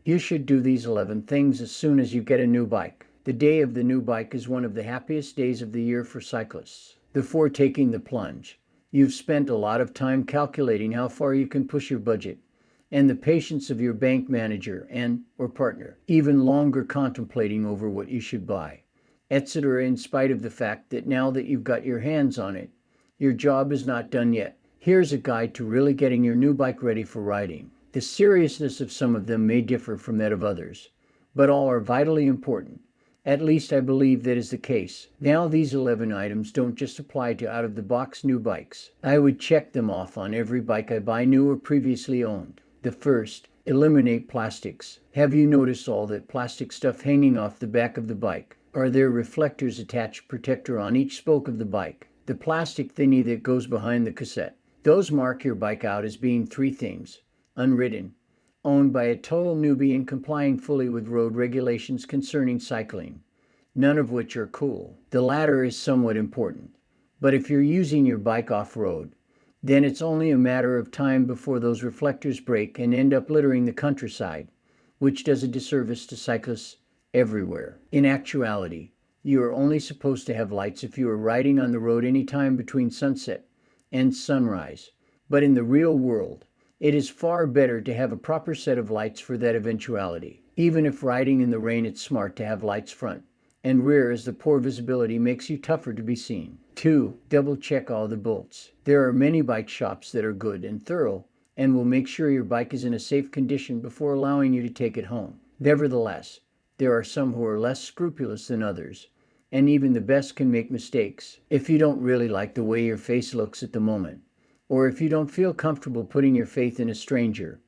You should do these 11 things as soon as you get a new bike. The day of the new bike is one of the happiest days of the year for cyclists. Before taking the plunge, you've spent a lot of time calculating how far you can push your budget and the patience of your bank manager and or partner, even longer contemplating over what you should buy, etc. In spite of the fact that now that you've got your hands on it, your job is not done yet. Here's a guide to really getting your new bike ready for riding. The seriousness of some of them may differ from that of others, but all are vitally important. At least I believe that is the case. Now these 11 items don't just apply to out-of-the-box new bikes. I would check them off on every bike I buy new or previously owned. The first, eliminate plastics. Have you noticed all that plastic stuff hanging off the back of the bike? Are there reflectors attached protector on each spoke of the bike? The plastic thingy that goes behind the cassette. Those mark your bike out as being three things: unridden, owned by a total newbie and complying fully with road regulations concerning cycling, none of which are cool. The latter is somewhat important, but if you're using your bike off-road, then it's only a matter of time before those reflectors break and end up littering the countryside, which does a disservice to cyclists everywhere. In actuality, you are only supposed to have lights if you are riding on the road any time between sunset and sunrise, but in the real world, it is far better to have a proper set of lights for that eventuality. Even if riding in the rain, it's smart to have lights front and rear, as the poor visibility makes you tougher to be seen. 2. Double check all the bolts. There are many bike shops that are good and thorough and will make sure your bike is in a safe condition before allowing you to take it home. Nevertheless, there are some who are less scrupulous than others, and even the best can make mistakes. If you don't really like the way your face looks at the moment, or if you don't feel comfortable putting your faith in a stranger,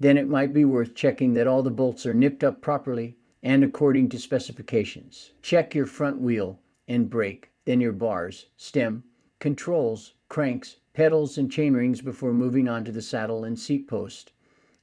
then it might be worth checking that all the bolts are nipped up properly and according to specifications. Check your front wheel and brake, then your bars, stem, controls, cranks, pedals, and chainrings before moving on to the saddle and seat post,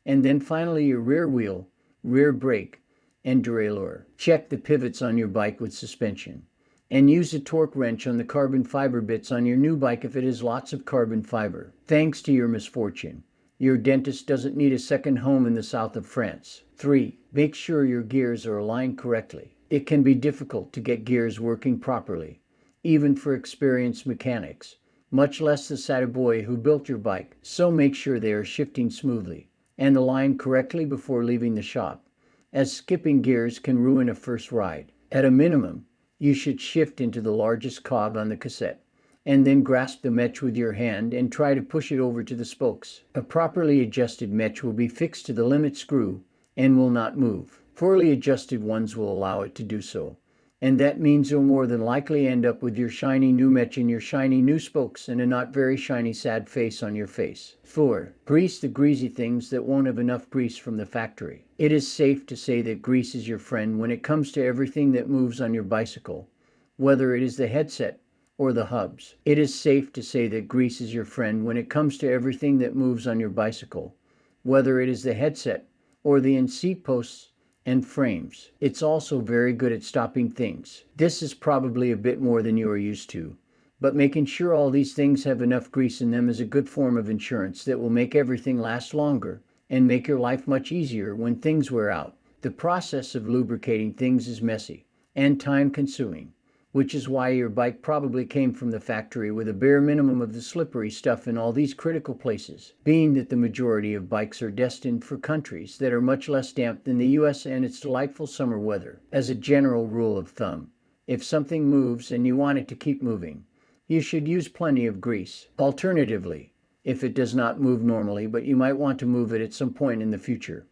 and then finally your rear wheel, rear brake, and derailleur. Check the pivots on your bike with suspension, and use a torque wrench on the carbon fiber bits on your new bike if it has lots of carbon fiber. Thanks to your misfortune, your dentist doesn't need a second home in the south of France. 3. Make sure your gears are aligned correctly. It can be difficult to get gears working properly, even for experienced mechanics, much less the sataboy who built your bike, so make sure they are shifting smoothly and aligned correctly before leaving the shop, as skipping gears can ruin a first ride. At a minimum, you should shift into the largest cog on the cassette, and then grasp the match with your hand and try to push it over to the spokes. A properly adjusted match will be fixed to the limit screw and will not move. Poorly adjusted ones will allow it to do so, and that means you'll more than likely end up with your shiny new match and your shiny new spokes and a not very shiny sad face on your face. 4. Grease the greasy things that won't have enough grease from the factory. It is safe to say that grease is your friend when it comes to everything that moves on your bicycle, whether it is the headset or the hubs. It is safe to say that grease is your friend when it comes to everything that moves on your bicycle, whether it is the headset or the in-seat posts and frames. It's also very good at stopping things. This is probably a bit more than you are used to, but making sure all these things have enough grease in them is a good form of insurance that will make everything last longer and make your life much easier when things wear out. The process of lubricating things is messy and time-consuming, which is why your bike probably came from the factory with a bare minimum of the slippery stuff in all these critical places, being that the majority of bikes are destined for countries that are much less damp than the US and its delightful summer weather. As a general rule of thumb, if something moves and you want it to keep moving, you should use plenty of grease. Alternatively, if it does not move normally but you might want to move it at some point in the future,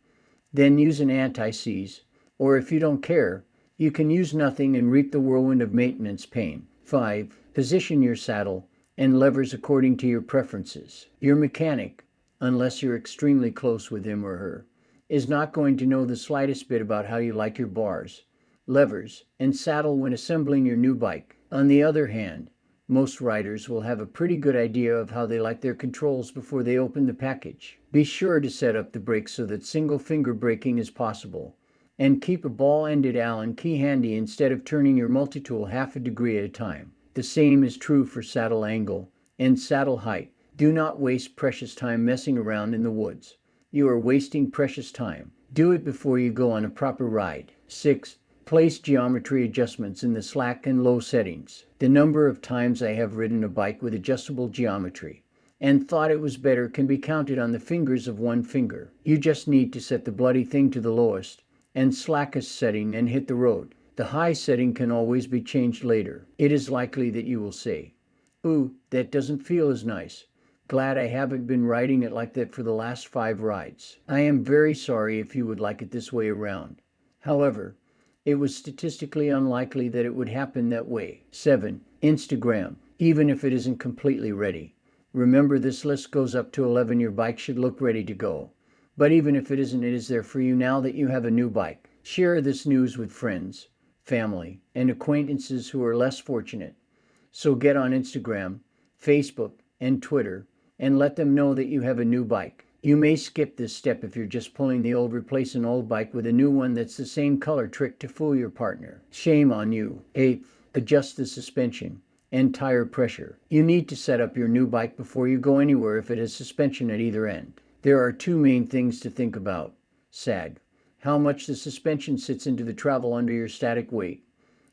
then use an anti-seize, or if you don't care, you can use nothing and reap the whirlwind of maintenance pain. 5. Position your saddle and levers according to your preferences. Your mechanic, unless you're extremely close with him or her, is not going to know the slightest bit about how you like your bars, levers, and saddle when assembling your new bike. On the other hand, most riders will have a pretty good idea of how they like their controls before they open the package. Be sure to set up the brakes so that single finger braking is possible, and keep a ball-ended Allen key handy instead of turning your multi-tool half a degree at a time. The same is true for saddle angle and saddle height. Do not waste precious time messing around in the woods. You are wasting precious time. Do it before you go on a proper ride. 6. Place geometry adjustments in the slack and low settings. The number of times I have ridden a bike with adjustable geometry and thought it was better can be counted on the fingers of one finger. You just need to set the bloody thing to the lowest and slackest setting and hit the road. The high setting can always be changed later. It is likely that you will say, "Ooh, that doesn't feel as nice. Glad I haven't been riding it like that for the last 5 rides." I am very sorry if you would like it this way around. However, it was statistically unlikely that it would happen that way. 7. Instagram, even if it isn't completely ready. Remember, this list goes up to 11. Your bike should look ready to go. But even if it isn't, it is there for you now that you have a new bike. Share this news with friends, family, and acquaintances who are less fortunate. So get on Instagram, Facebook, and Twitter and let them know that you have a new bike. You may skip this step if you're just pulling the old, replace an old bike with a new one that's the same color trick to fool your partner. Shame on you. 8. Adjust the suspension and tire pressure. You need to set up your new bike before you go anywhere if it has suspension at either end. There are 2 main things to think about. Sag, how much the suspension sits into the travel under your static weight,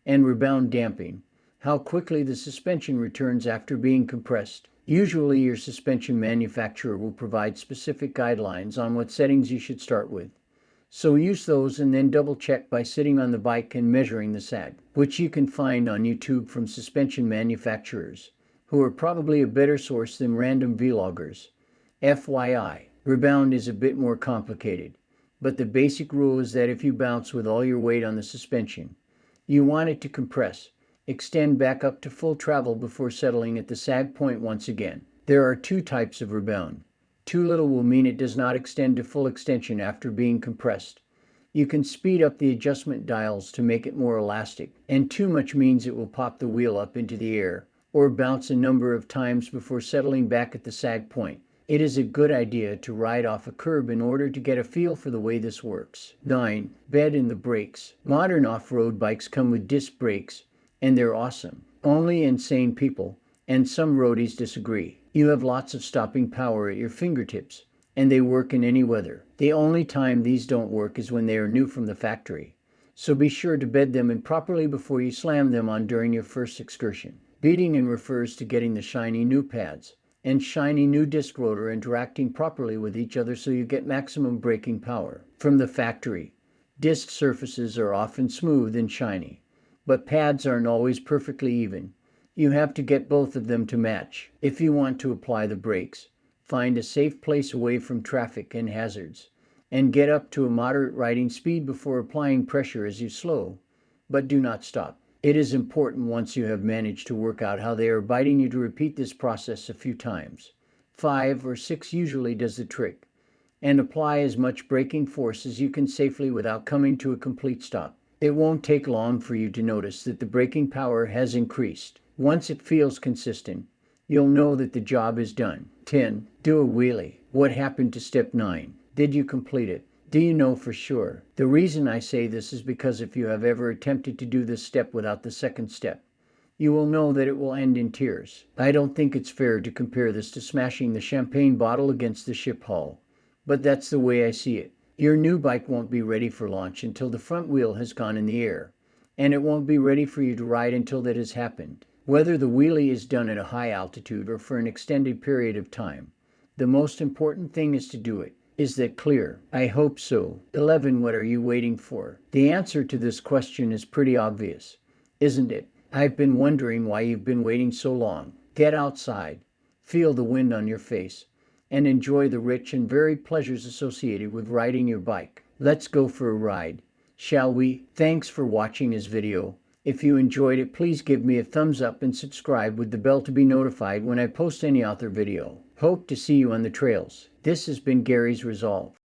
and rebound damping, how quickly the suspension returns after being compressed. Usually your suspension manufacturer will provide specific guidelines on what settings you should start with. So use those and then double check by sitting on the bike and measuring the sag, which you can find on YouTube from suspension manufacturers, who are probably a better source than random vloggers. FYI, rebound is a bit more complicated, but the basic rule is that if you bounce with all your weight on the suspension, you want it to compress, extend back up to full travel before settling at the sag point once again. There are 2 types of rebound. Too little will mean it does not extend to full extension after being compressed. You can speed up the adjustment dials to make it more elastic, and too much means it will pop the wheel up into the air or bounce a number of times before settling back at the sag point. It is a good idea to ride off a curb in order to get a feel for the way this works. 9. Bed in the brakes. Modern off-road bikes come with disc brakes, and they're awesome. Only insane people and some roadies disagree. You have lots of stopping power at your fingertips, and they work in any weather. The only time these don't work is when they are new from the factory. So be sure to bed them in properly before you slam them on during your first excursion. Beating in refers to getting the shiny new pads and shiny new disc rotor interacting properly with each other so you get maximum braking power. From the factory, disc surfaces are often smooth and shiny, but pads aren't always perfectly even. You have to get both of them to match. If you want to apply the brakes, find a safe place away from traffic and hazards, and get up to a moderate riding speed before applying pressure as you slow, but do not stop. It is important once you have managed to work out how they are biting you to repeat this process a few times. 5 or 6 usually does the trick, and apply as much braking force as you can safely without coming to a complete stop. It won't take long for you to notice that the braking power has increased. Once it feels consistent, you'll know that the job is done. 10. Do a wheelie. What happened to step 9? Did you complete it? Do you know for sure? The reason I say this is because if you have ever attempted to do this step without the second step, you will know that it will end in tears. I don't think it's fair to compare this to smashing the champagne bottle against the ship hull, but that's the way I see it. Your new bike won't be ready for launch until the front wheel has gone in the air, and it won't be ready for you to ride until that has happened. Whether the wheelie is done at a high altitude or for an extended period of time, the most important thing is to do it. Is that clear? I hope so. 11. What are you waiting for? The answer to this question is pretty obvious, isn't it? I've been wondering why you've been waiting so long. Get outside, feel the wind on your face, and enjoy the rich and varied pleasures associated with riding your bike. Let's go for a ride, shall we? Thanks for watching this video. If you enjoyed it, please give me a thumbs up and subscribe with the bell to be notified when I post any other video. Hope to see you on the trails. This has been Gary's Resolve.